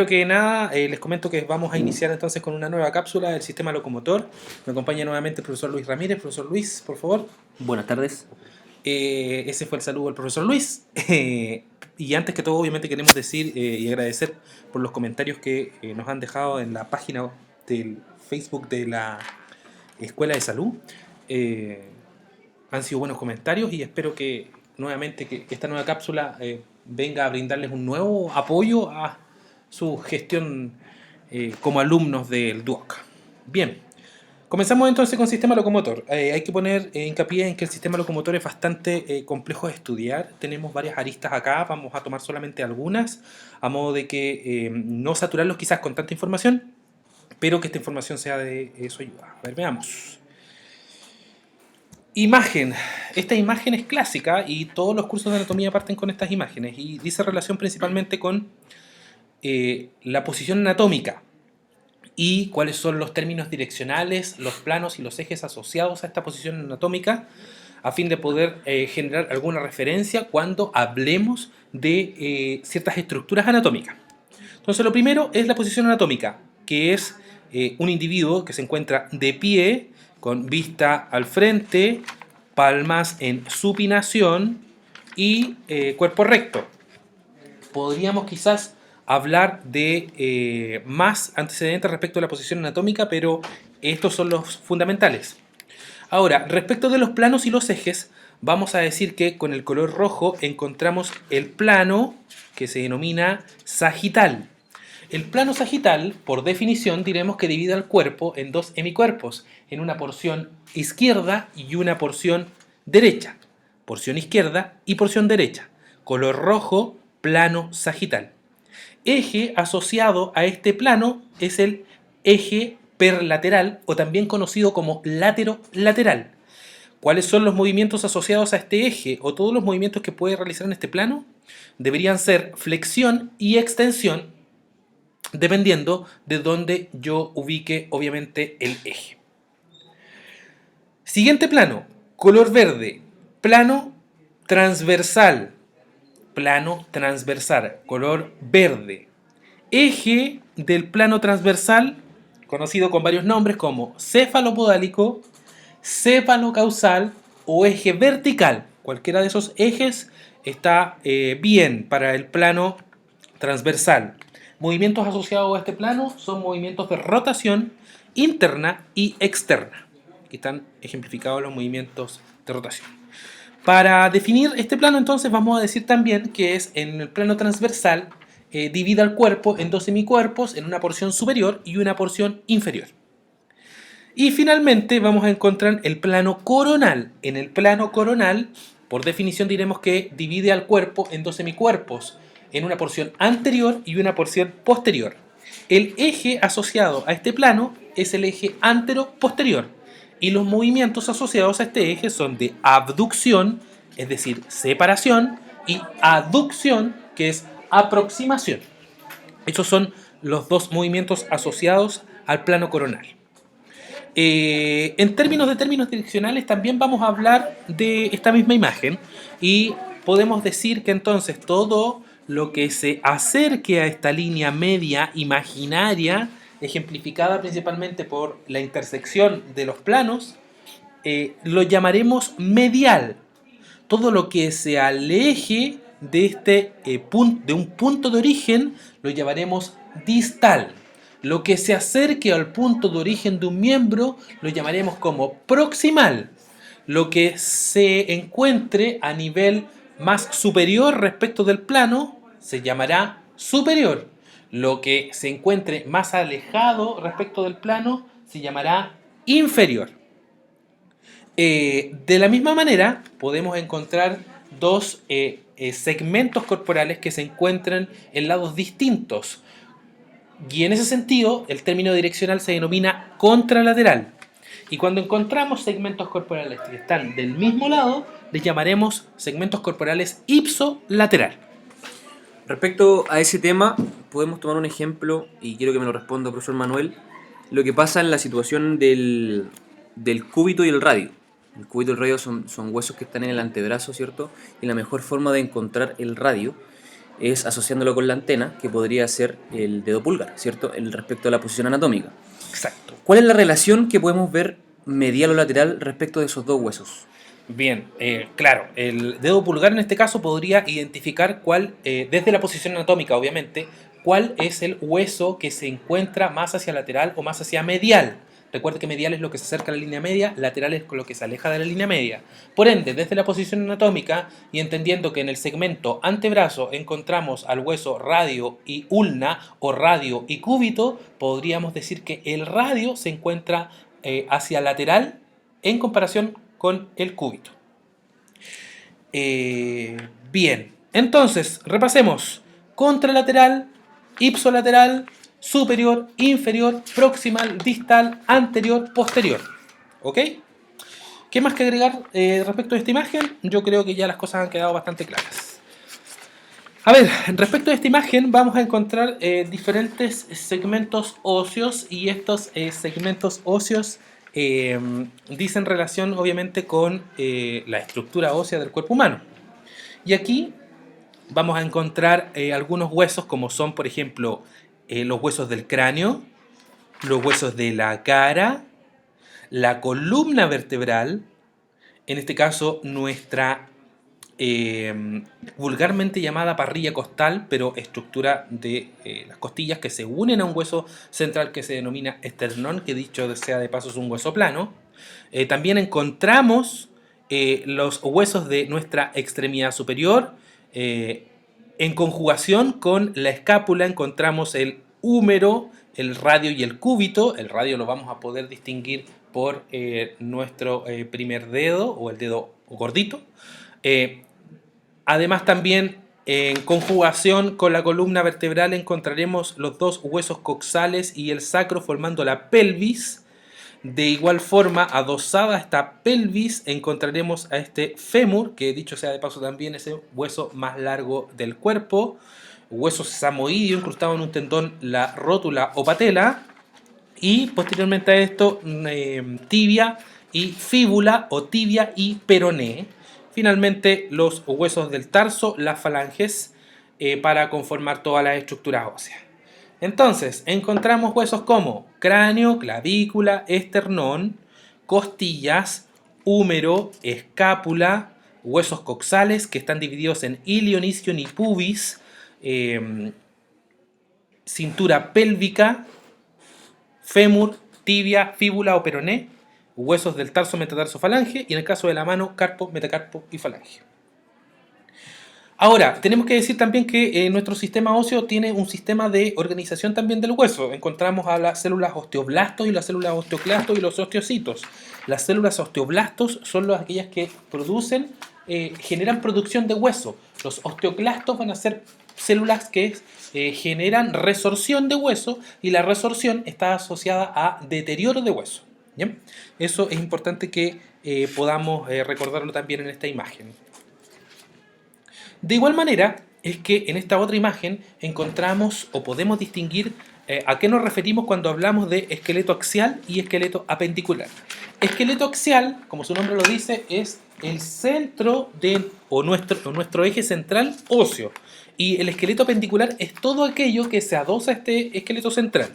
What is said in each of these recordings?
Primero que nada, les comento que vamos a iniciar entonces con una nueva cápsula del sistema locomotor. Me acompaña nuevamente el profesor Luis Ramírez. Profesor Luis, por favor. Buenas tardes. Ese fue el saludo del profesor Luis. Y antes que todo, obviamente queremos decir y agradecer por los comentarios que nos han dejado en la página del Facebook de la Escuela de Salud. Han sido buenos comentarios y espero que nuevamente que esta nueva cápsula venga a brindarles un nuevo apoyo a su gestión como alumnos del DUOC. Bien, comenzamos entonces con sistema locomotor. Hay que poner hincapié en que el sistema locomotor es bastante complejo de estudiar. Tenemos varias aristas acá, vamos a tomar solamente algunas, a modo de que no saturarlos quizás con tanta información, pero que esta información sea de su ayuda. A ver, veamos. Imagen. Esta imagen es clásica y todos los cursos de anatomía parten con estas imágenes y dice relación principalmente con la posición anatómica y cuáles son los términos direccionales, los planos y los ejes asociados a esta posición anatómica a fin de poder generar alguna referencia cuando hablemos de ciertas estructuras anatómicas. Entonces lo primero es la posición anatómica, que es un individuo que se encuentra de pie, con vista al frente, palmas en supinación y cuerpo recto. Podríamos quizás hablar de más antecedentes respecto a la posición anatómica, pero estos son los fundamentales. Ahora, respecto de los planos y los ejes, vamos a decir que con el color rojo encontramos el plano que se denomina sagital. El plano sagital, por definición, diremos que divide al cuerpo en dos hemicuerpos, en una porción izquierda y una porción derecha. Porción izquierda y porción derecha. Color rojo, plano sagital. Eje asociado a este plano es el eje perlateral o también conocido como látero-lateral. ¿Cuáles son los movimientos asociados a este eje o todos los movimientos que puede realizar en este plano? Deberían ser flexión y extensión, dependiendo de dónde yo ubique obviamente el eje. Siguiente plano, color verde, plano transversal, color verde. Eje del plano transversal, conocido con varios nombres como cefalopodálico, cefalocausal o eje vertical. Cualquiera de esos ejes está bien para el plano transversal. Movimientos asociados a este plano son movimientos de rotación interna y externa. Aquí están ejemplificados los movimientos de rotación. Para definir este plano entonces vamos a decir también que es en el plano transversal divide al cuerpo en dos semicuerpos en una porción superior y una porción inferior. Y finalmente vamos a encontrar el plano coronal. En el plano coronal, por definición diremos que divide al cuerpo en dos semicuerpos, en una porción anterior y una porción posterior. El eje asociado a este plano es el eje antero-posterior y los movimientos asociados a este eje son de abducción, es decir, separación, y aducción, que es aproximación. Esos son los dos movimientos asociados al plano coronal. En términos direccionales también vamos a hablar de esta misma imagen y podemos decir que entonces todo lo que se acerque a esta línea media imaginaria, ejemplificada principalmente por la intersección de los planos, lo llamaremos medial. Todo lo que se aleje de, de un punto de origen lo llamaremos distal. Lo que se acerque al punto de origen de un miembro lo llamaremos como proximal. Lo que se encuentre a nivel más superior respecto del plano se llamará superior. Lo que se encuentre más alejado respecto del plano se llamará inferior. De la misma manera, podemos encontrar dos segmentos corporales que se encuentran en lados distintos. Y en ese sentido, el término direccional se denomina contralateral. Y cuando encontramos segmentos corporales que están del mismo lado, les llamaremos segmentos corporales ipsolateral. Respecto a ese tema, podemos tomar un ejemplo, y quiero que me lo responda, profesor Manuel, lo que pasa en la situación del cúbito y el radio. El cúbito y el radio son huesos que están en el antebrazo, ¿cierto? Y la mejor forma de encontrar el radio es asociándolo con la antena, que podría ser el dedo pulgar, ¿cierto? Respecto a la posición anatómica. Exacto. ¿Cuál es la relación que podemos ver medial o lateral respecto de esos dos huesos? Bien, claro, el dedo pulgar en este caso podría identificar cuál, desde la posición anatómica obviamente, cuál es el hueso que se encuentra más hacia lateral o más hacia medial. Recuerde que medial es lo que se acerca a la línea media, lateral es lo que se aleja de la línea media. Por ende, desde la posición anatómica y entendiendo que en el segmento antebrazo encontramos al hueso radio y ulna o radio y cúbito, podríamos decir que el radio se encuentra hacia lateral en comparación con el cúbito. Bien, entonces repasemos: contralateral, ipsolateral, superior, inferior, proximal, distal, anterior, posterior. ¿Ok? ¿Qué más que agregar respecto a esta imagen? Yo creo que ya las cosas han quedado bastante claras. A ver, respecto a esta imagen vamos a encontrar diferentes segmentos óseos, y estos segmentos óseos dicen relación obviamente con la estructura ósea del cuerpo humano. Y aquí vamos a encontrar algunos huesos como son, por ejemplo, los huesos del cráneo, los huesos de la cara, la columna vertebral, en este caso nuestra vulgarmente llamada parrilla costal, pero estructura de las costillas que se unen a un hueso central que se denomina esternón, que dicho sea de paso es un hueso plano. También encontramos los huesos de nuestra extremidad superior. En conjugación con la escápula encontramos el húmero, el radio y el cúbito. El radio lo vamos a poder distinguir por nuestro primer dedo o el dedo gordito. Además también en conjugación con la columna vertebral encontraremos los dos huesos coxales y el sacro formando la pelvis. De igual forma, adosada a esta pelvis encontraremos a este fémur, que dicho sea de paso también es el hueso más largo del cuerpo, hueso samoidio incrustado en un tendón, la rótula o patela, y posteriormente a esto tibia y fíbula o tibia y peroné. Finalmente los huesos del tarso, las falanges, para conformar todas las estructuras óseas. Entonces, encontramos huesos como cráneo, clavícula, esternón, costillas, húmero, escápula, huesos coxales que están divididos en ilion, isquion y pubis, cintura pélvica, fémur, tibia, fíbula o peroné, huesos del tarso, metatarso, falange, y en el caso de la mano, carpo, metacarpo y falange. Ahora, tenemos que decir también que nuestro sistema óseo tiene un sistema de organización también del hueso. Encontramos a las células osteoblastos y las células osteoclastos y los osteocitos. Las células osteoblastos son aquellas que generan producción de hueso. Los osteoclastos van a ser células que generan resorción de hueso, y la resorción está asociada a deterioro de hueso. ¿Bien? Eso es importante que podamos recordarlo también en esta imagen. De igual manera, es que en esta otra imagen encontramos o podemos distinguir a qué nos referimos cuando hablamos de esqueleto axial y esqueleto apendicular. Esqueleto axial, como su nombre lo dice, es el centro o nuestro eje central óseo. Y el esqueleto apendicular es todo aquello que se adosa a este esqueleto central.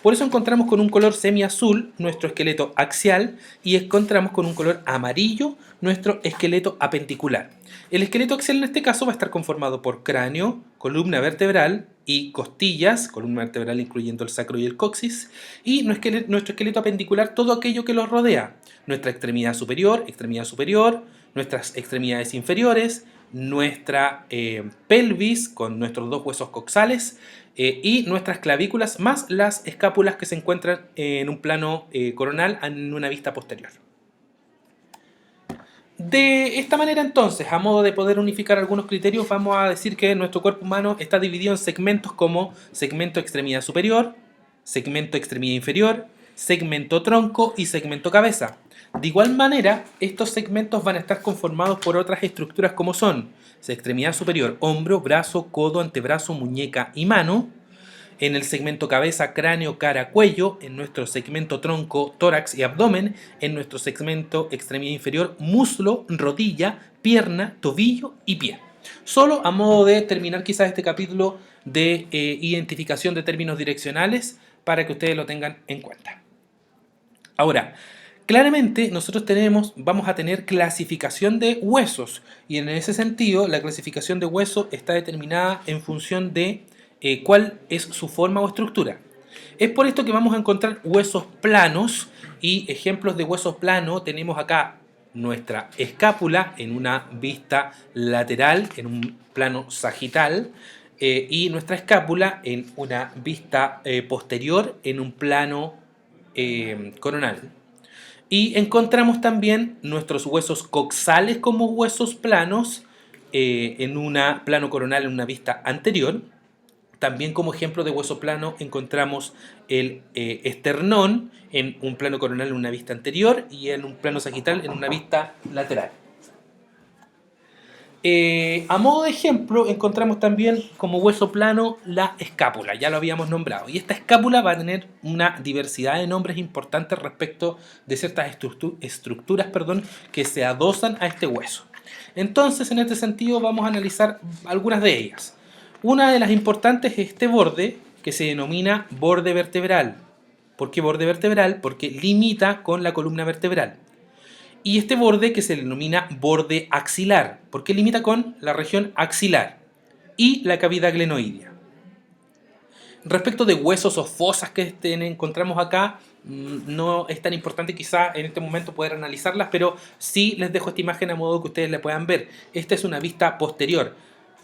Por eso encontramos con un color semiazul nuestro esqueleto axial y encontramos con un color amarillo nuestro esqueleto apendicular. El esqueleto axial en este caso va a estar conformado por cráneo, columna vertebral y costillas, columna vertebral incluyendo el sacro y el coxis, y nuestro esqueleto apendicular, todo aquello que los rodea: nuestra extremidad superior, nuestras extremidades inferiores, nuestra pelvis con nuestros dos huesos coxales, y nuestras clavículas, más las escápulas que se encuentran en un plano coronal en una vista posterior. De esta manera entonces, a modo de poder unificar algunos criterios, vamos a decir que nuestro cuerpo humano está dividido en segmentos como segmento extremidad superior, segmento extremidad inferior, segmento tronco y segmento cabeza. De igual manera, estos segmentos van a estar conformados por otras estructuras como son extremidad superior, hombro, brazo, codo, antebrazo, muñeca y mano. En el segmento cabeza, cráneo, cara, cuello. En nuestro segmento tronco, tórax y abdomen. En nuestro segmento extremidad inferior, muslo, rodilla, pierna, tobillo y pie. Solo a modo de terminar quizás este capítulo de identificación de términos direccionales para que ustedes lo tengan en cuenta. Ahora, claramente nosotros vamos a tener clasificación de huesos y en ese sentido la clasificación de hueso está determinada en función de cuál es su forma o estructura. Es por esto que vamos a encontrar huesos planos y ejemplos de hueso plano tenemos acá nuestra escápula en una vista lateral, en un plano sagital, y nuestra escápula en una vista posterior, en un plano coronal. Y encontramos también nuestros huesos coxales como huesos planos en un plano coronal en una vista anterior. También como ejemplo de hueso plano encontramos el esternón en un plano coronal en una vista anterior y en un plano sagital en una vista lateral. A modo de ejemplo encontramos también como hueso plano la escápula, ya lo habíamos nombrado. Y esta escápula va a tener una diversidad de nombres importantes respecto de ciertas estructuras que se adosan a este hueso. Entonces, en este sentido vamos a analizar algunas de ellas. Una de las importantes es este borde que se denomina borde vertebral. ¿Por qué borde vertebral? Porque limita con la columna vertebral. Y este borde que se denomina borde axilar, porque limita con la región axilar y la cavidad glenoidea. Respecto de huesos o fosas que encontramos acá, no es tan importante quizá en este momento poder analizarlas, pero sí les dejo esta imagen a modo que ustedes la puedan ver. Esta es una vista posterior.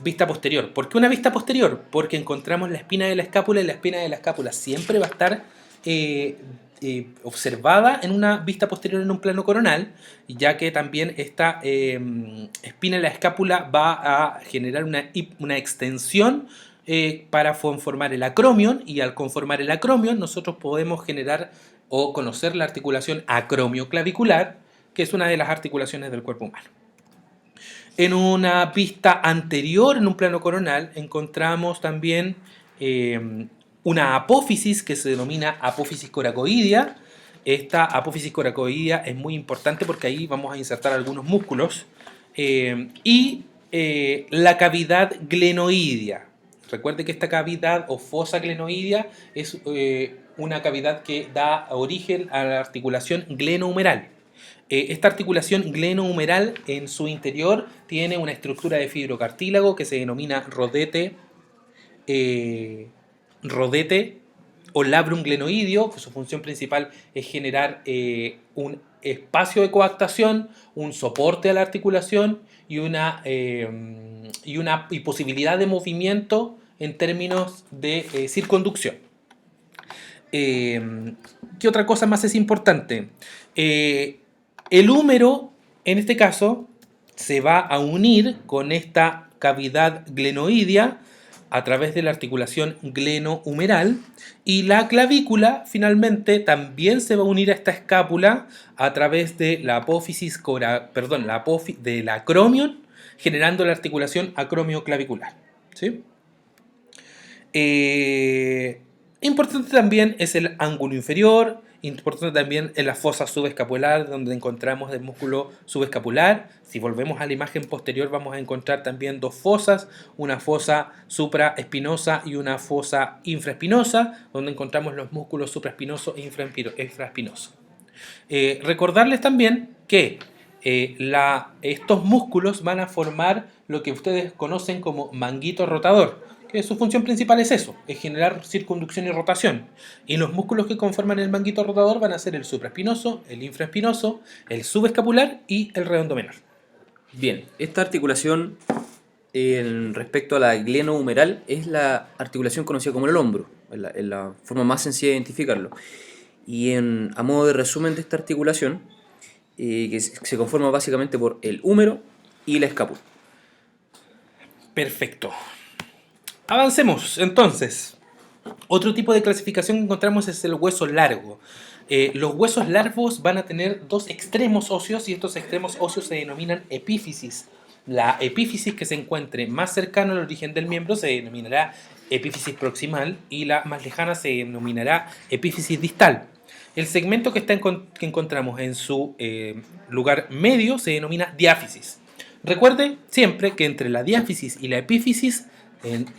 Vista posterior. ¿Por qué una vista posterior? Porque encontramos la espina de la escápula y la espina de la escápula siempre va a estar observada en una vista posterior en un plano coronal, ya que también esta espina de la escápula va a generar una extensión para conformar el acromion, y al conformar el acromion nosotros podemos generar o conocer la articulación acromioclavicular, que es una de las articulaciones del cuerpo humano. En una vista anterior, en un plano coronal, encontramos también una apófisis que se denomina apófisis coracoidea. Esta apófisis coracoidea es muy importante porque ahí vamos a insertar algunos músculos. Y la cavidad glenoidea. Recuerde que esta cavidad o fosa glenoidea es una cavidad que da origen a la articulación glenohumeral. Esta articulación glenohumeral en su interior tiene una estructura de fibrocartílago que se denomina rodete o labrum glenoideo, que su función principal es generar un espacio de coactación, un soporte a la articulación y posibilidad de movimiento en términos de circunducción. ¿Qué otra cosa más es importante? El húmero, en este caso, se va a unir con esta cavidad glenoidea a través de la articulación glenohumeral, y la clavícula finalmente también se va a unir a esta escápula a través de la apófisis del acromion, generando la articulación acromioclavicular. ¿Sí? Importante también es el ángulo inferior. Importante también en la fosa subescapular, donde encontramos el músculo subescapular. Si volvemos a la imagen posterior vamos a encontrar también dos fosas, una fosa supraespinosa y una fosa infraespinosa, donde encontramos los músculos supraespinoso e infraespinoso. Recordarles también que estos músculos van a formar lo que ustedes conocen como manguito rotador, que su función principal es eso, es generar circunducción y rotación. Y los músculos que conforman el manguito rotador van a ser el supraespinoso, el infraespinoso, el subescapular y el redondo menor. Bien, esta articulación respecto a la glenohumeral es la articulación conocida como el hombro, es la forma más sencilla de identificarlo. Y a modo de resumen de esta articulación, que se conforma básicamente por el húmero y la escápula. Perfecto. Avancemos entonces. Otro tipo de clasificación que encontramos es el hueso largo. Los huesos largos van a tener dos extremos óseos y estos extremos óseos se denominan epífisis. La epífisis que se encuentre más cercana al origen del miembro se denominará epífisis proximal y la más lejana se denominará epífisis distal. El segmento que encontramos en su lugar medio se denomina diáfisis. Recuerde siempre que entre la diáfisis y la epífisis,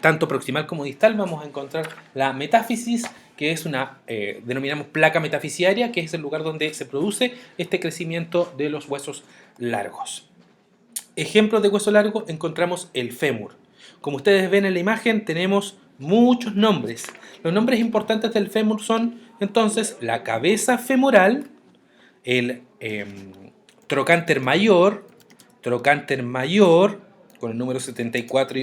tanto proximal como distal, vamos a encontrar la metáfisis, que es una, denominamos placa metafisiaria, que es el lugar donde se produce este crecimiento de los huesos largos. Ejemplos de hueso largo, encontramos el fémur. Como ustedes ven en la imagen, tenemos muchos nombres. Los nombres importantes del fémur son entonces la cabeza femoral, el trocánter mayor con el número 74,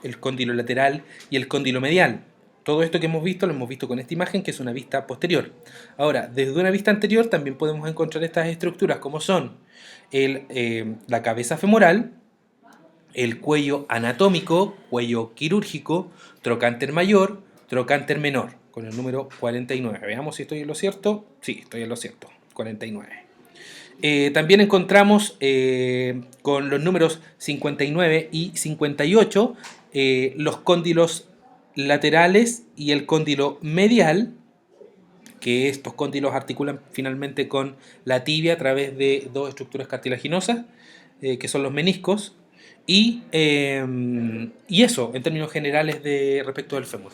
el cóndilo lateral y el cóndilo medial. Todo esto que hemos visto lo hemos visto con esta imagen, que es una vista posterior. Ahora, desde una vista anterior también podemos encontrar estas estructuras, como son la cabeza femoral, el cuello anatómico, cuello quirúrgico, trocánter mayor, trocánter menor, con el número 49. Veamos si estoy en lo cierto. Sí, estoy en lo cierto, 49. También encontramos con los números 59 y 58 los cóndilos laterales y el cóndilo medial, que estos cóndilos articulan finalmente con la tibia a través de dos estructuras cartilaginosas, que son los meniscos, y eso en términos generales respecto del fémur.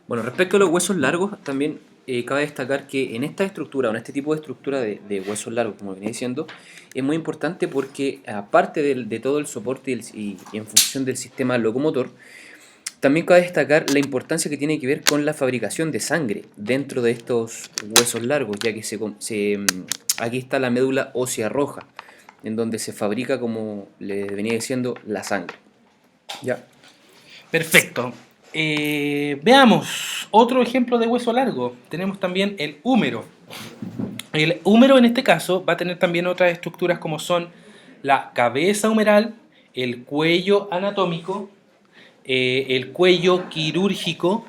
Bueno, respecto a los huesos largos, también cabe destacar que en esta estructura, o en este tipo de estructura de huesos largos, como venía diciendo, es muy importante porque aparte de todo el soporte y en función del sistema locomotor, también cabe destacar la importancia que tiene que ver con la fabricación de sangre dentro de estos huesos largos, ya que aquí está la médula ósea roja, en donde se fabrica, como le venía diciendo, la sangre. ¿Ya? Perfecto. Veamos otro ejemplo de hueso largo. Tenemos también el húmero. El húmero en este caso va a tener también otras estructuras como son la cabeza humeral, el cuello anatómico, el cuello quirúrgico,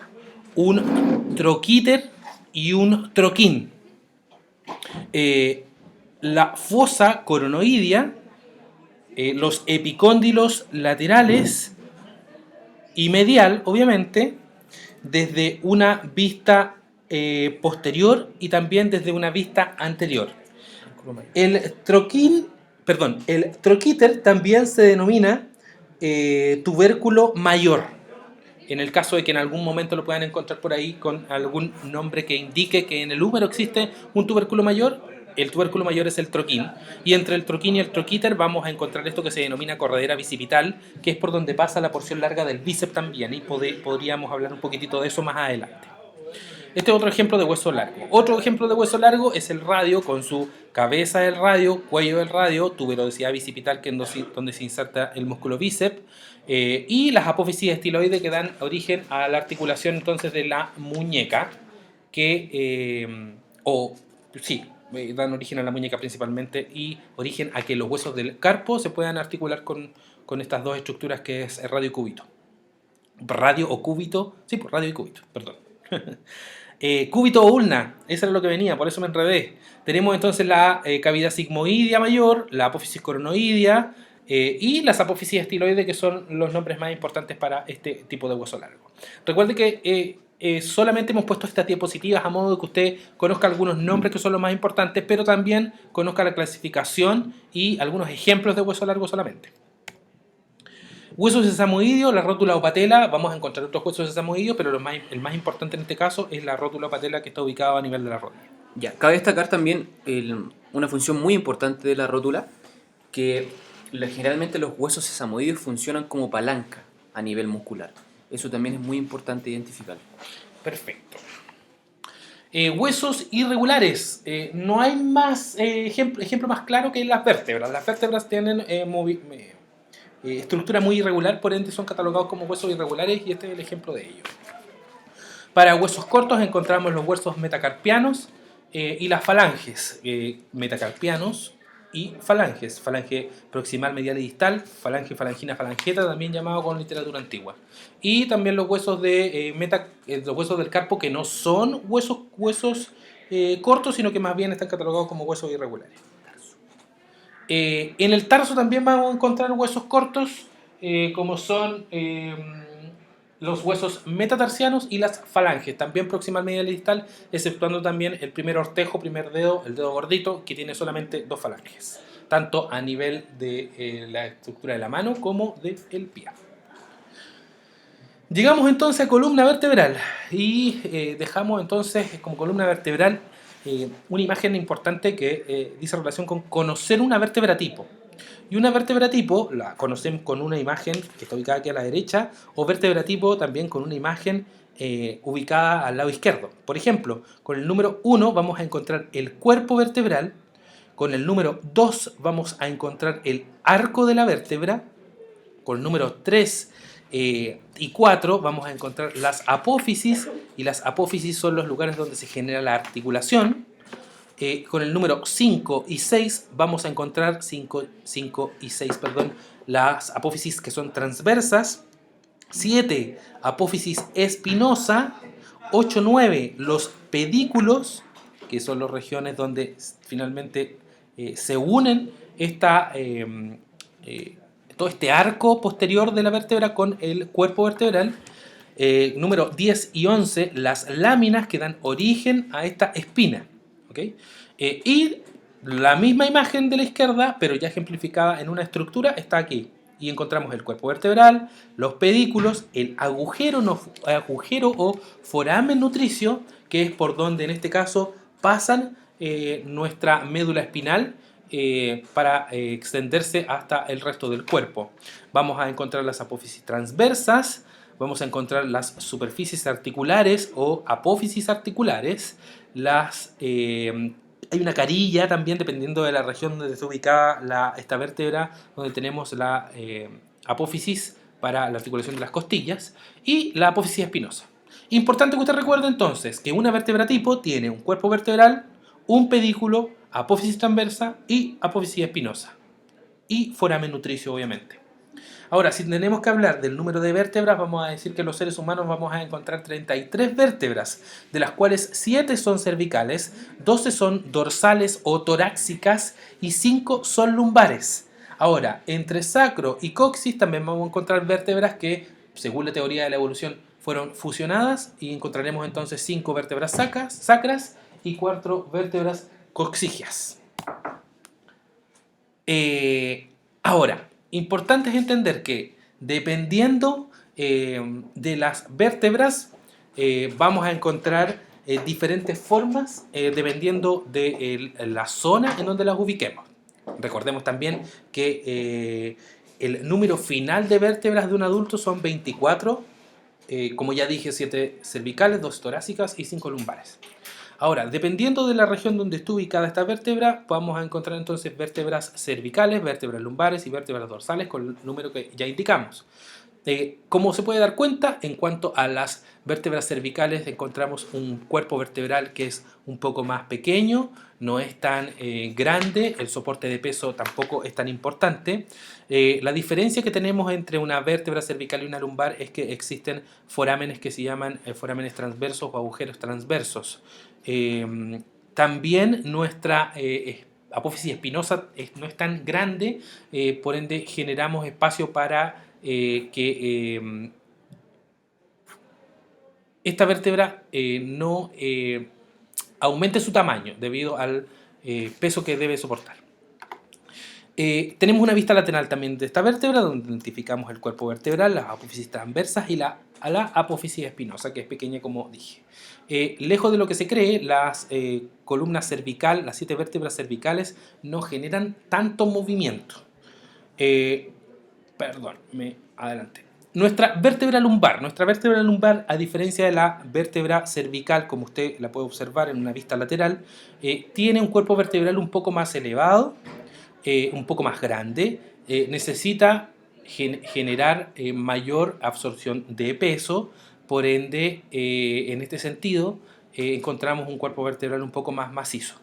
un troquíter y un troquín. La fosa coronoidea, los epicóndilos laterales y medial, obviamente, desde una vista posterior y también desde una vista anterior. El troquíter también se denomina tubérculo mayor, en el caso de que en algún momento lo puedan encontrar por ahí con algún nombre que indique que en el húmero existe un tubérculo mayor. El tubérculo mayor es el troquín, y entre el troquín y el troquíter vamos a encontrar esto que se denomina corredera bicipital, que es por donde pasa la porción larga del bíceps también, y podríamos hablar un poquitito de eso más adelante. Este es otro ejemplo de hueso largo. Otro ejemplo de hueso largo es el radio, con su cabeza del radio, cuello del radio, tuberosidad bicipital, que es donde se inserta el músculo bíceps, y las apófisis estiloides, que dan origen a la articulación entonces de la muñeca, dan origen a la muñeca principalmente, y origen a que los huesos del carpo se puedan articular con estas dos estructuras, que es el radio y cúbito. Radio o cúbito, sí, pues radio y cúbito, perdón. Cúbito o ulna, eso era lo que venía, por eso me enredé. Tenemos entonces la cavidad sigmoidea mayor, la apófisis coronoidea y las apófisis estiloides, que son los nombres más importantes para este tipo de hueso largo. Recuerde que solamente hemos puesto estas diapositivas a modo de que usted conozca algunos nombres que son los más importantes, pero también conozca la clasificación y algunos ejemplos de hueso largo solamente. Hueso sesamoideo, la rótula o patela, vamos a encontrar otros huesos sesamoideos, pero el más importante en este caso es la rótula o patela, que está ubicado a nivel de la rodilla. Ya, cabe destacar también una función muy importante de la rótula, que generalmente los huesos sesamoideos funcionan como palanca a nivel muscular. Eso también es muy importante identificar. Perfecto. Huesos irregulares. No hay más ejemplo más claro que las vértebras. Las vértebras tienen estructura muy irregular, por ende son catalogados como huesos irregulares, y este es el ejemplo de ello. Para huesos cortos encontramos los huesos metacarpianos y las falanges. Metacarpianos y falanges. Falange proximal, medial y distal. Falange, falangina, falangeta, también llamado con literatura antigua. Y también los huesos los huesos del carpo, que no son huesos cortos, sino que más bien están catalogados como huesos irregulares. En el tarso también vamos a encontrar huesos cortos, como son los huesos metatarsianos y las falanges, también proximal, medial y distal, exceptuando también el primer ortejo, primer dedo, el dedo gordito, que tiene solamente dos falanges. tanto a nivel de la estructura de la mano como del pie. Llegamos entonces a columna vertebral y dejamos entonces como columna vertebral una imagen importante que dice relación con conocer una vértebra tipo. Y una vértebra tipo la conocemos con una imagen que está ubicada aquí a la derecha, o vértebra tipo también con una imagen ubicada al lado izquierdo. Por ejemplo, con el número 1 vamos a encontrar el cuerpo vertebral, con el número 2 vamos a encontrar el arco de la vértebra, con el número 3 y 4 vamos a encontrar las apófisis, y las apófisis son los lugares donde se genera la articulación. Con el número 5 y 6 vamos a encontrar 5 y 6, perdón, las apófisis que son transversas. 7, apófisis espinosa. 8, 9, los pedículos, que son las regiones donde finalmente se unen todo este arco posterior de la vértebra con el cuerpo vertebral. Número 10 y 11, las láminas que dan origen a esta espina. ¿Okay? Y la misma imagen de la izquierda, pero ya ejemplificada en una estructura, está aquí. Y encontramos el cuerpo vertebral, los pedículos, el agujero o foramen nutricio, que es por donde en este caso pasan nuestra médula espinal para extenderse hasta el resto del cuerpo. Vamos a encontrar las apófisis transversas, vamos a encontrar las superficies articulares o apófisis articulares, hay una carilla también, dependiendo de la región donde está ubicada esta vértebra, donde tenemos la apófisis para la articulación de las costillas, y la apófisis espinosa. Importante que usted recuerde entonces que una vértebra tipo tiene un cuerpo vertebral, un pedículo, apófisis transversa y apófisis espinosa. Y foramen nutricio, obviamente. Ahora, si tenemos que hablar del número de vértebras, vamos a decir que los seres humanos vamos a encontrar 33 vértebras, de las cuales 7 son cervicales, 12 son dorsales o torácicas y 5 son lumbares. Ahora, entre sacro y coxis también vamos a encontrar vértebras que, según la teoría de la evolución, fueron fusionadas, y encontraremos entonces 5 vértebras sacras y 4 vértebras coxígeas. Ahora, importante es entender que dependiendo de las vértebras vamos a encontrar diferentes formas dependiendo de la zona en donde las ubiquemos. Recordemos también que el número final de vértebras de un adulto son 24, como ya dije, 7 cervicales, 2 torácicas y 5 lumbares. Ahora, dependiendo de la región donde esté ubicada esta vértebra, vamos a encontrar entonces vértebras cervicales, vértebras lumbares y vértebras dorsales con el número que ya indicamos. Como se puede dar cuenta, en cuanto a las vértebras cervicales encontramos un cuerpo vertebral que es un poco más pequeño, no es tan grande, el soporte de peso tampoco es tan importante. La diferencia que tenemos entre una vértebra cervical y una lumbar es que existen forámenes que se llaman forámenes transversos o agujeros transversos. También nuestra apófisis espinosa no es tan grande, por ende generamos espacio para que esta vértebra no aumente su tamaño debido al peso que debe soportar. Tenemos una vista lateral también de esta vértebra, donde identificamos el cuerpo vertebral, las apófisis transversas y la apófisis espinosa, que es pequeña como dije. Lejos de lo que se cree, las columnas cervical, las 7 vértebras cervicales no generan tanto movimiento. Adelante. Nuestra vértebra lumbar, a diferencia de la vértebra cervical, como usted la puede observar en una vista lateral, tiene un cuerpo vertebral un poco más elevado, un poco más grande, necesita generar mayor absorción de peso, por ende, en este sentido, encontramos un cuerpo vertebral un poco más macizo.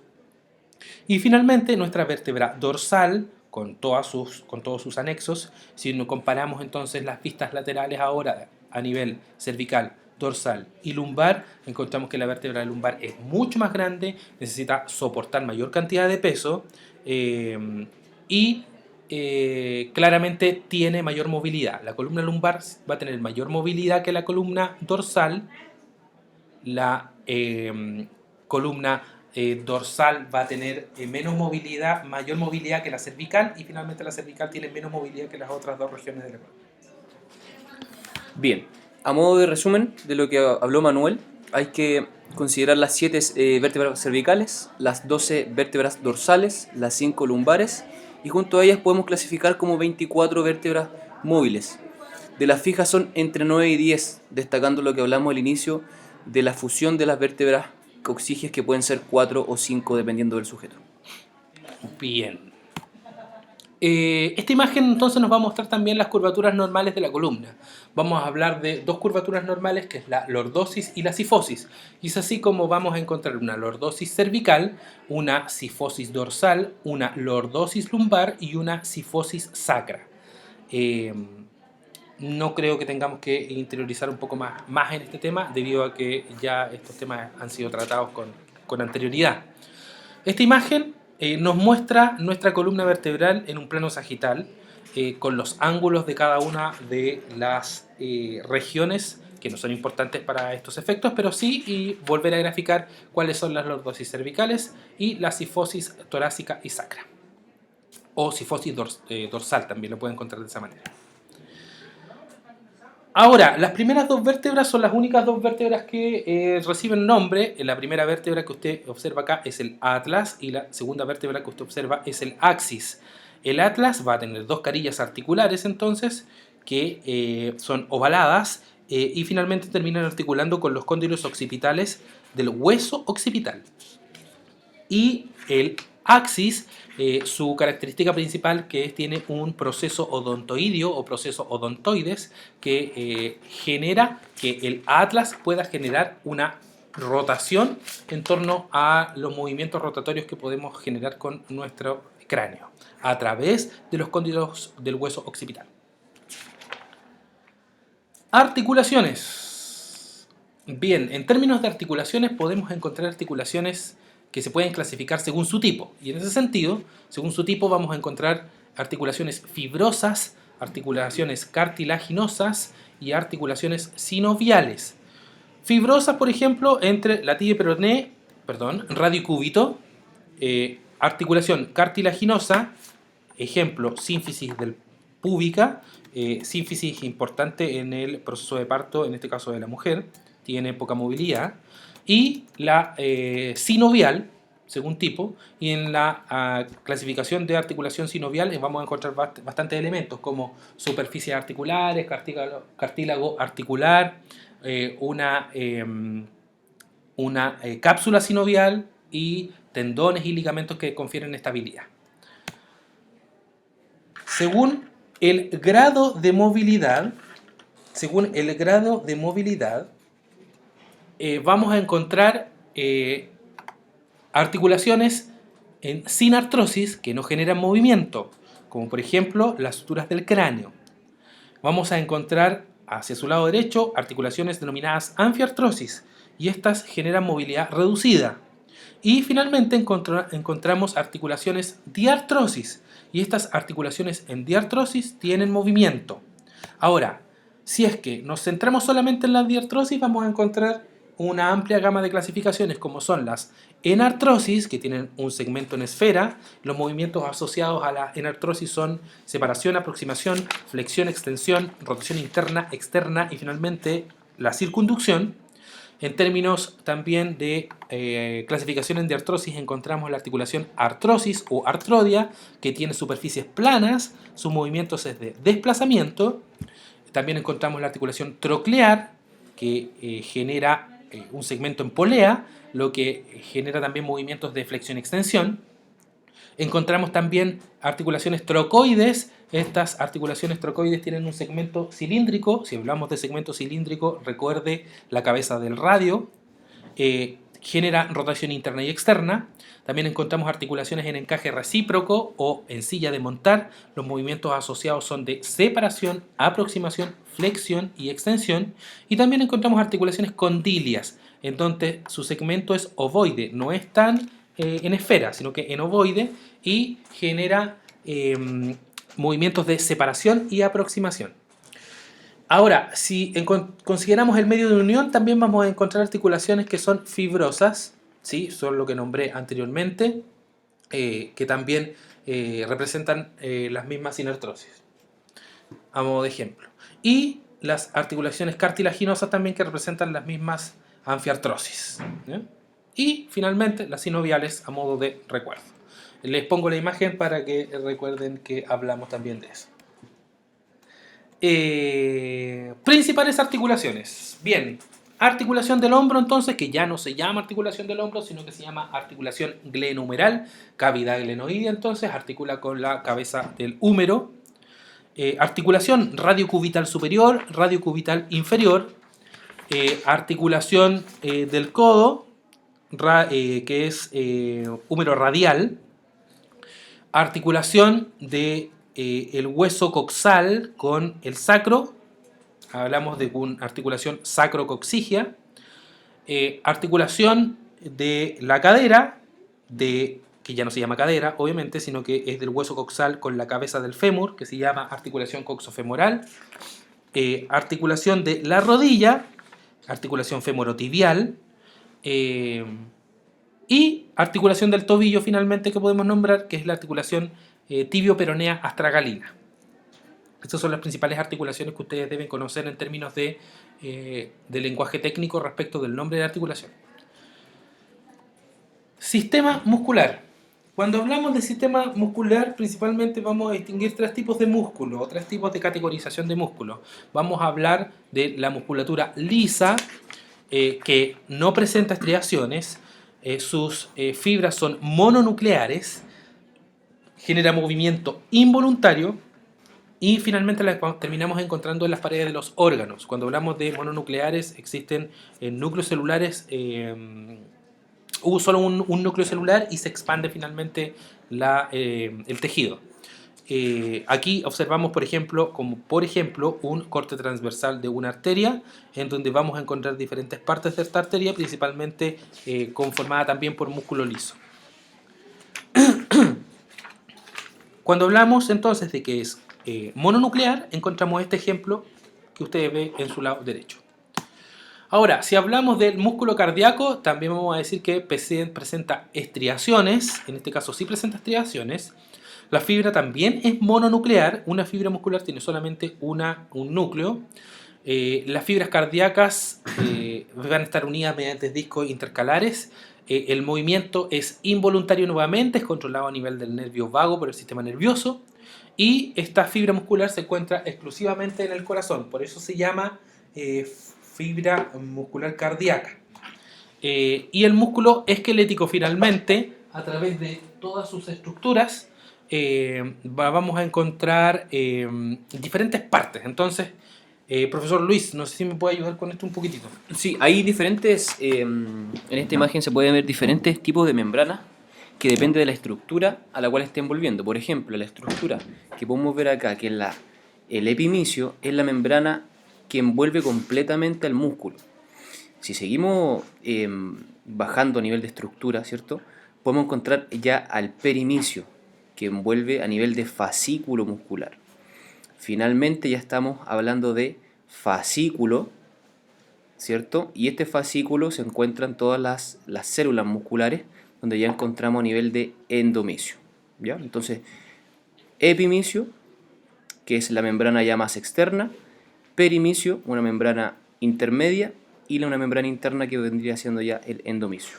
Y finalmente, nuestra vértebra dorsal, con todos sus anexos, si nos comparamos entonces las vistas laterales ahora a nivel cervical, dorsal y lumbar, encontramos que la vértebra lumbar es mucho más grande, necesita soportar mayor cantidad de peso y claramente tiene mayor movilidad. La columna lumbar va a tener mayor movilidad que la columna dorsal, la columna dorsal va a tener menos movilidad, mayor movilidad que la cervical, y finalmente la cervical tiene menos movilidad que las otras dos regiones de la columna. Bien, a modo de resumen de lo que habló Manuel, hay que considerar las 7 vértebras cervicales, las 12 vértebras dorsales, las 5 lumbares, y junto a ellas podemos clasificar como 24 vértebras móviles. De las fijas son entre 9 y 10, destacando lo que hablamos al inicio de la fusión de las vértebras coxígeas, que pueden ser 4 o 5 dependiendo del sujeto. Bien. Esta imagen entonces nos va a mostrar también las curvaturas normales de la columna. Vamos a hablar de dos curvaturas normales, que es la lordosis y la sifosis. Y es así como vamos a encontrar una lordosis cervical, una sifosis dorsal, una lordosis lumbar y una sifosis sacra. No creo que tengamos que interiorizar un poco más en este tema, debido a que ya estos temas han sido tratados con anterioridad. Esta imagen nos muestra nuestra columna vertebral en un plano sagital, con los ángulos de cada una de las regiones, que no son importantes para estos efectos, pero sí y volver a graficar cuáles son las lordosis cervicales y la sifosis torácica y sacra. O sifosis dorsal, también lo pueden encontrar de esa manera. Ahora, las primeras dos vértebras son las únicas dos vértebras que reciben nombre. La primera vértebra que usted observa acá es el atlas, y la segunda vértebra que usted observa es el axis. El atlas va a tener dos carillas articulares entonces, que son ovaladas, y finalmente terminan articulando con los cóndilos occipitales del hueso occipital. Y el axis, su característica principal que tiene un proceso odontoideo o proceso odontoides, que genera que el atlas pueda generar una rotación en torno a los movimientos rotatorios que podemos generar con nuestro cráneo a través de los cóndilos del hueso occipital. Articulaciones. Bien, en términos de articulaciones podemos encontrar articulaciones que se pueden clasificar según su tipo. Y en ese sentido, según su tipo, vamos a encontrar articulaciones fibrosas, articulaciones cartilaginosas y articulaciones sinoviales. Fibrosas, por ejemplo, entre la tibia y peroné, radio y cúbito. Articulación cartilaginosa, ejemplo, sínfisis del púbica, sínfisis importante en el proceso de parto, en este caso de la mujer, tiene poca movilidad. Y la sinovial, según tipo, y en la clasificación de articulación sinovial vamos a encontrar bastantes elementos como superficies articulares, cartílago articular, una cápsula sinovial y tendones y ligamentos que confieren estabilidad. Según el grado de movilidad, vamos a encontrar articulaciones sin artrosis que no generan movimiento, como por ejemplo las suturas del cráneo. Vamos a encontrar hacia su lado derecho articulaciones denominadas anfiartrosis, y estas generan movilidad reducida. Y finalmente encontramos articulaciones diartrosis, y estas articulaciones en diartrosis tienen movimiento. Ahora, si es que nos centramos solamente en la diartrosis, vamos a encontrar una amplia gama de clasificaciones, como son las enartrosis, que tienen un segmento en esfera. Los movimientos asociados a la enartrosis son separación, aproximación, flexión, extensión, rotación interna, externa y finalmente la circunducción. En términos también de clasificación en diartrosis, encontramos la articulación artrosis o artrodia, que tiene superficies planas, su movimiento es de desplazamiento. También encontramos la articulación troclear, que genera un segmento en polea, lo que genera también movimientos de flexión-extensión. Encontramos también articulaciones trocoides. Estas articulaciones trocoides tienen un segmento cilíndrico. Si hablamos de segmento cilíndrico, recuerde la cabeza del radio. Genera rotación interna y externa. También encontramos articulaciones en encaje recíproco o en silla de montar. Los movimientos asociados son de separación, aproximación, flexión y extensión. Y también encontramos articulaciones condilias, en donde su segmento es ovoide, no es tan en esfera, sino que en ovoide, y genera movimientos de separación y aproximación. Ahora, si consideramos el medio de unión, también vamos a encontrar articulaciones que son fibrosas, ¿sí? Son lo que nombré anteriormente, que también representan las mismas sinertrosis, a modo de ejemplo. Y las articulaciones cartilaginosas también, que representan las mismas anfiartrosis. ¿Eh? Y finalmente las sinoviales, a modo de recuerdo. Les pongo la imagen para que recuerden que hablamos también de eso. Principales articulaciones. Bien, articulación del hombro, entonces, que ya no se llama articulación del hombro, sino que se llama articulación glenohumeral, cavidad glenoidea, entonces articula con la cabeza del húmero. Articulación radiocubital superior, radiocubital inferior, articulación del codo, que es húmero radial, articulación de el hueso coxal con el sacro, hablamos de una articulación sacrocoxigia, articulación de la cadera, que ya no se llama cadera, obviamente, sino que es del hueso coxal con la cabeza del fémur, que se llama articulación coxofemoral, articulación de la rodilla, articulación femorotibial, y articulación del tobillo, finalmente, que podemos nombrar, que es la articulación tibio-peronea astragalina. Estas son las principales articulaciones que ustedes deben conocer en términos de lenguaje técnico respecto del nombre de articulación. Sistema muscular. Cuando hablamos de sistema muscular, principalmente vamos a distinguir tres tipos de músculo, o tres tipos de categorización de músculo. Vamos a hablar de la musculatura lisa, que no presenta estriaciones, sus fibras son mononucleares, genera movimiento involuntario, y finalmente la terminamos encontrando en las paredes de los órganos. Cuando hablamos de mononucleares, existen núcleos celulares, hubo solo un núcleo celular y se expande finalmente el tejido. Aquí observamos, por ejemplo, un corte transversal de una arteria, en donde vamos a encontrar diferentes partes de esta arteria, principalmente conformada también por músculo liso. Cuando hablamos entonces de que es mononuclear, encontramos este ejemplo que ustedes ven en su lado derecho. Ahora, si hablamos del músculo cardíaco, también vamos a decir que presenta estriaciones, en este caso sí presenta estriaciones. La fibra también es mononuclear, una fibra muscular tiene solamente un núcleo. Las fibras cardíacas van a estar unidas mediante discos intercalares. El movimiento es involuntario nuevamente, es controlado a nivel del nervio vago por el sistema nervioso. Y esta fibra muscular se encuentra exclusivamente en el corazón, por eso se llama fibra muscular cardíaca. Y el músculo esquelético, finalmente, a través de todas sus estructuras, vamos a encontrar diferentes partes. Entonces, profesor Luis, no sé si me puede ayudar con esto un poquitito. Sí, hay diferentes, en esta imagen se pueden ver diferentes tipos de membranas que depende de la estructura a la cual esté envolviendo. Por ejemplo, la estructura que podemos ver acá, que es el epimicio, es la membrana que envuelve completamente al músculo. Si seguimos bajando a nivel de estructura, ¿cierto? Podemos encontrar ya al perimicio, que envuelve a nivel de fascículo muscular. Finalmente ya estamos hablando de fascículo, ¿cierto? Y este fascículo se encuentran todas las células musculares, donde ya encontramos a nivel de endomisio, ¿ya? Entonces, epimicio, que es la membrana ya más externa, perimicio, una membrana intermedia, y una membrana interna que vendría siendo ya el endomisio.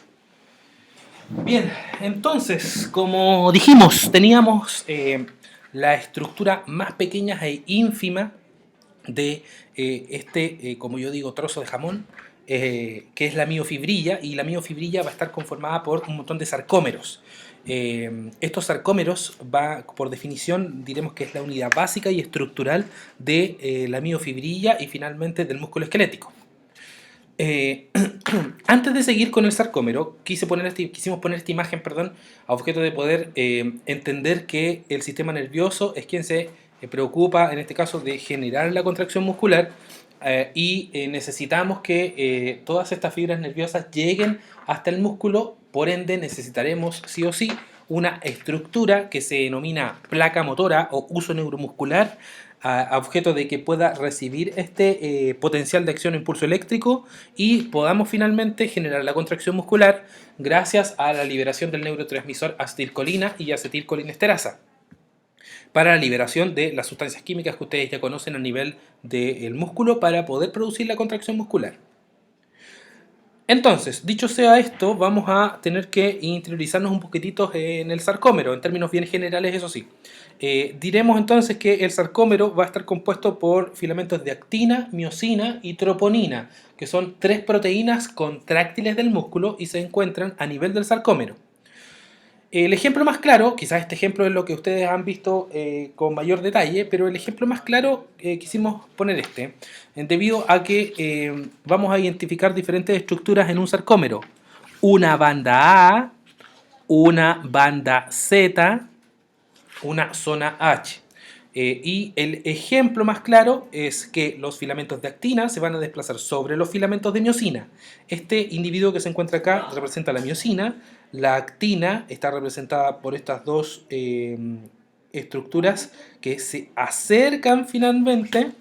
Bien, entonces, como dijimos, teníamos la estructura más pequeña e ínfima de como yo digo, trozo de jamón, que es la miofibrilla, y la miofibrilla va a estar conformada por un montón de sarcómeros. Estos sarcómeros, por definición, diremos que es la unidad básica y estructural de la miofibrilla y finalmente del músculo esquelético. Antes de seguir con el sarcómero, quisimos poner esta imagen, a objeto de poder entender que el sistema nervioso es quien se preocupa, en este caso, de generar la contracción muscular, y necesitamos que todas estas fibras nerviosas lleguen hasta el músculo. Por ende, necesitaremos sí o sí una estructura que se denomina placa motora o uso neuromuscular, a objeto de que pueda recibir este potencial de acción o impulso eléctrico y podamos finalmente generar la contracción muscular gracias a la liberación del neurotransmisor acetilcolina y acetilcolinesterasa para la liberación de las sustancias químicas que ustedes ya conocen a nivel del músculo para poder producir la contracción muscular. Entonces, dicho sea esto, vamos a tener que interiorizarnos un poquitito en el sarcómero, en términos bien generales, eso sí. Diremos entonces que el sarcómero va a estar compuesto por filamentos de actina, miosina y troponina, que son 3 proteínas contráctiles del músculo y se encuentran a nivel del sarcómero. El ejemplo más claro, quizás este ejemplo es lo que ustedes han visto con mayor detalle, pero el ejemplo más claro quisimos poner debido a que vamos a identificar diferentes estructuras en un sarcómero. Una banda A, una banda Z, una zona H. Y el ejemplo más claro es que los filamentos de actina se van a desplazar sobre los filamentos de miosina. Este individuo que se encuentra acá representa la miosina. La actina está representada por estas dos estructuras que se acercan finalmente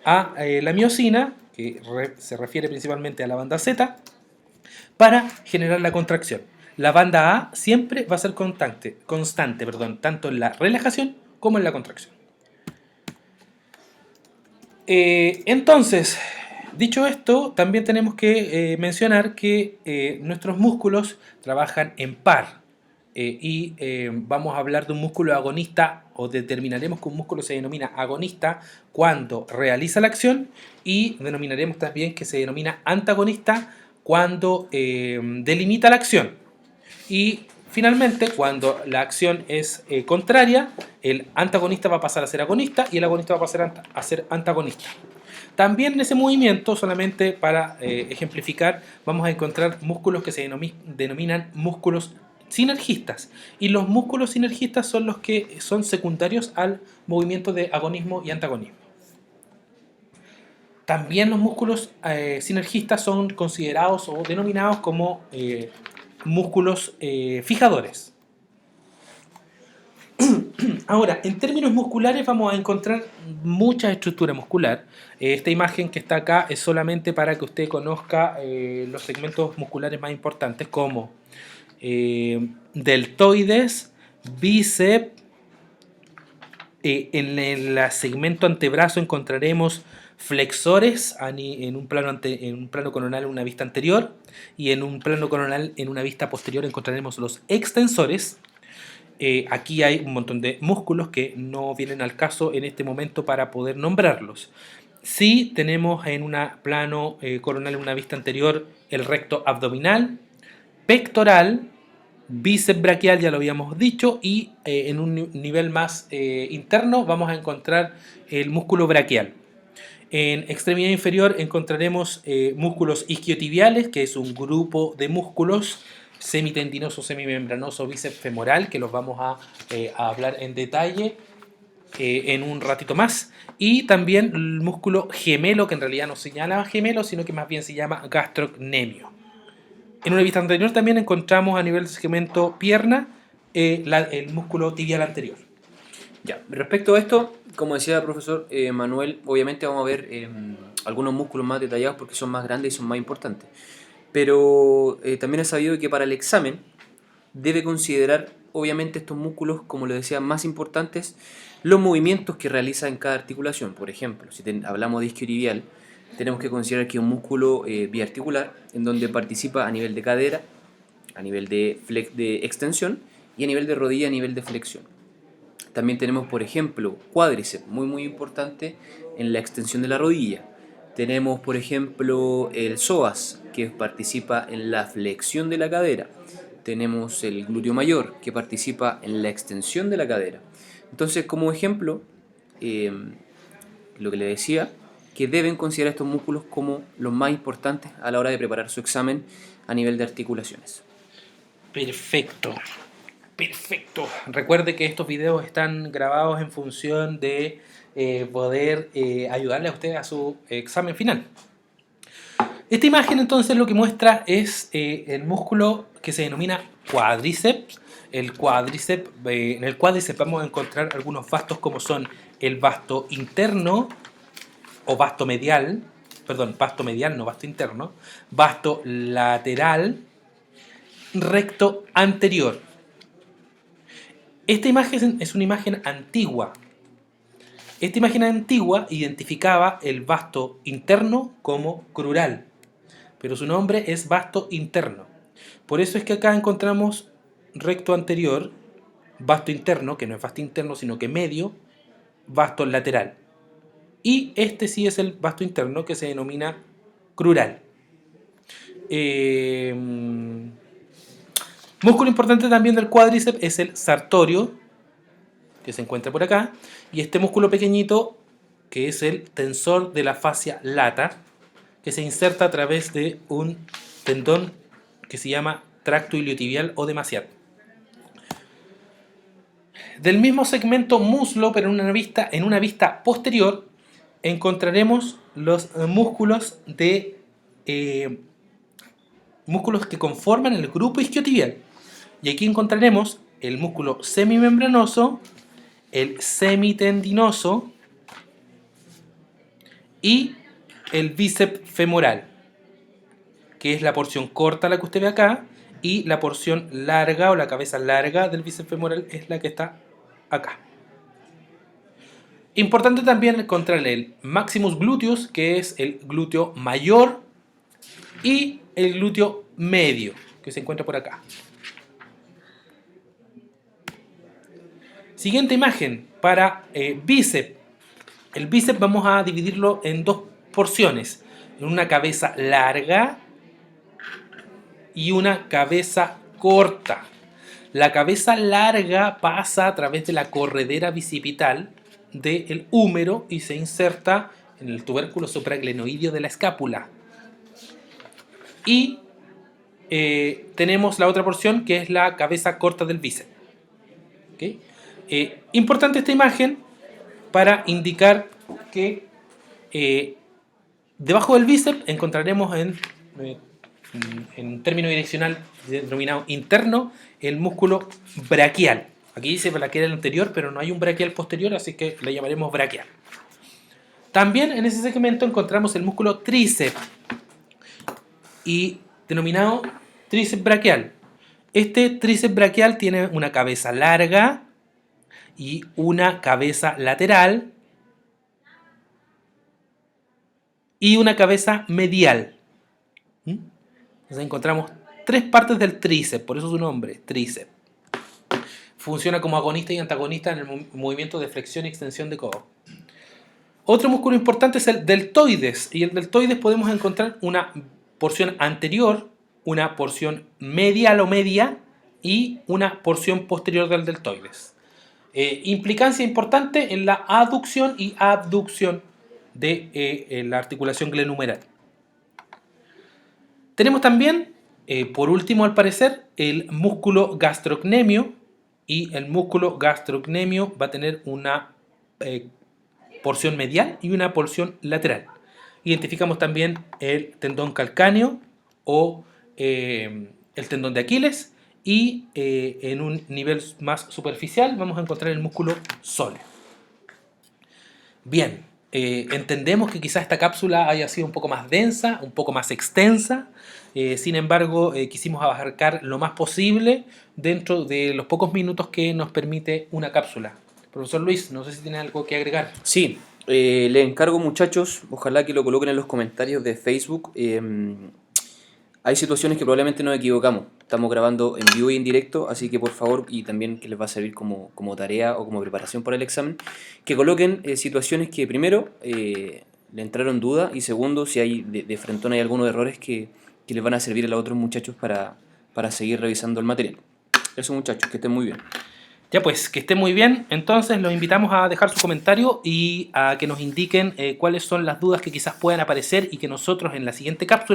a la miosina, que se refiere principalmente a la banda Z, para generar la contracción. La banda A siempre va a ser constante, tanto en la relajación como en la contracción. Entonces, dicho esto, también tenemos que mencionar que nuestros músculos trabajan en par vamos a hablar de un músculo agonista o determinaremos que un músculo se denomina agonista cuando realiza la acción y denominaremos también que se denomina antagonista cuando delimita la acción. Y finalmente, cuando la acción es contraria, el antagonista va a pasar a ser agonista y el agonista va a pasar a ser antagonista. También en ese movimiento, solamente para ejemplificar, vamos a encontrar músculos que se denominan músculos sinergistas. Y los músculos sinergistas son los que son secundarios al movimiento de agonismo y antagonismo. También los músculos sinergistas son considerados o denominados como músculos fijadores. Ahora, en términos musculares vamos a encontrar mucha estructura muscular. Esta imagen que está acá es solamente para que usted conozca los segmentos musculares más importantes como deltoides, bíceps. En el segmento antebrazo encontraremos flexores en un plano coronal en una vista anterior y en un plano coronal en una vista posterior encontraremos los extensores. Aquí hay un montón de músculos que no vienen al caso en este momento para poder nombrarlos. Sí tenemos en un plano coronal en una vista anterior el recto abdominal, pectoral, bíceps braquial, ya lo habíamos dicho, y en un nivel más interno vamos a encontrar el músculo braquial. En extremidad inferior encontraremos músculos isquiotibiales, que es un grupo de músculos semitendinoso, semimembranoso, bíceps femoral, que los vamos a hablar en detalle en un ratito más. Y también el músculo gemelo, que en realidad no se llama gemelo, sino que más bien se llama gastrocnemio. En una vista anterior también encontramos a nivel del segmento pierna el músculo tibial anterior. Ya, respecto a esto, como decía el profesor Manuel, obviamente vamos a ver algunos músculos más detallados porque son más grandes y son más importantes. Pero también he sabido que para el examen debe considerar, obviamente, estos músculos, como les decía, más importantes, los movimientos que realiza en cada articulación. Por ejemplo, si hablamos de isquiotibial, tenemos que considerar que es un músculo biarticular en donde participa a nivel de cadera, a nivel de extensión y a nivel de rodilla, a nivel de flexión. También tenemos, por ejemplo, cuádriceps, muy importante en la extensión de la rodilla. Tenemos, por ejemplo, el psoas, que participa en la flexión de la cadera. Tenemos el glúteo mayor, que participa en la extensión de la cadera. Entonces, como ejemplo, lo que le decía, que deben considerar estos músculos como los más importantes a la hora de preparar su examen a nivel de articulaciones. Perfecto. Recuerde que estos videos están grabados en función de poder ayudarle a usted a su examen final. Esta imagen entonces lo que muestra es el músculo que se denomina cuádriceps. En el cuádriceps vamos a encontrar algunos fastos como son el vasto interno o vasto medial, perdón, vasto medial, no vasto interno, vasto lateral, recto anterior. Esta imagen es una imagen antigua. Esta imagen antigua identificaba el vasto interno como crural, pero su nombre es vasto interno. Por eso es que acá encontramos recto anterior, vasto interno, que no es vasto interno, sino que medio, vasto lateral. Y este sí es el vasto interno, que se denomina crural. Músculo importante también del cuádriceps es el sartorio, que se encuentra por acá, y este músculo pequeñito, que es el tensor de la fascia lata, que se inserta a través de un tendón que se llama tracto iliotibial o de Maciat. Del mismo segmento muslo, pero en una vista posterior, encontraremos los músculos músculos que conforman el grupo isquiotibial. Y aquí encontraremos el músculo semimembranoso, el semitendinoso y el bíceps femoral, que es la porción corta la que usted ve acá, y la porción larga o la cabeza larga del bíceps femoral es la que está acá. Importante también encontrar el maximus gluteus, que es el glúteo mayor, y el glúteo medio, que se encuentra por acá. Siguiente imagen para bíceps. El bíceps vamos a dividirlo en dos porciones, en una cabeza larga y una cabeza corta. La cabeza larga pasa a través de la corredera bicipital del húmero y se inserta en el tubérculo supraglenoideo de la escápula. Y tenemos la otra porción, que es la cabeza corta del bíceps. ¿Okay? Importante esta imagen para indicar que debajo del bíceps encontraremos en término direccional denominado interno el músculo braquial. Aquí dice braquial anterior, pero no hay un braquial posterior, así que le llamaremos braquial. También en ese segmento encontramos el músculo tríceps, y denominado tríceps braquial. Este tríceps braquial tiene una cabeza larga y una cabeza lateral y una cabeza medial. Entonces encontramos tres partes del tríceps, por eso su nombre, tríceps. Funciona como agonista y antagonista en el movimiento de flexión y extensión de codo. Otro músculo importante es el deltoides, y el deltoides podemos encontrar una porción anterior, una porción medial o media y una porción posterior del deltoides. Implicancia importante en la aducción y abducción de la articulación glenumeral. Tenemos también, por último al parecer, el músculo gastrocnemio, y el músculo gastrocnemio va a tener una porción medial y una porción lateral. Identificamos también el tendón calcáneo o el tendón de Aquiles, y en un nivel más superficial vamos a encontrar el músculo sóleo. Bien, entendemos que quizás esta cápsula haya sido un poco más densa, un poco más extensa, sin embargo quisimos abarcar lo más posible dentro de los pocos minutos que nos permite una cápsula. Profesor Luis, no sé si tiene algo que agregar. Sí, le encargo, muchachos, ojalá que lo coloquen en los comentarios de Facebook. Hay situaciones que probablemente nos equivocamos. Estamos grabando en vivo y en directo, así que por favor, y también que les va a servir como tarea o como preparación para el examen, que coloquen situaciones que primero le entraron duda, y segundo, si hay de frentón hay algunos errores que les van a servir a los otros muchachos para seguir revisando el material. Eso, muchachos, que estén muy bien. Ya pues, que estén muy bien. Entonces los invitamos a dejar su comentario y a que nos indiquen cuáles son las dudas que quizás puedan aparecer, y que nosotros en la siguiente cápsula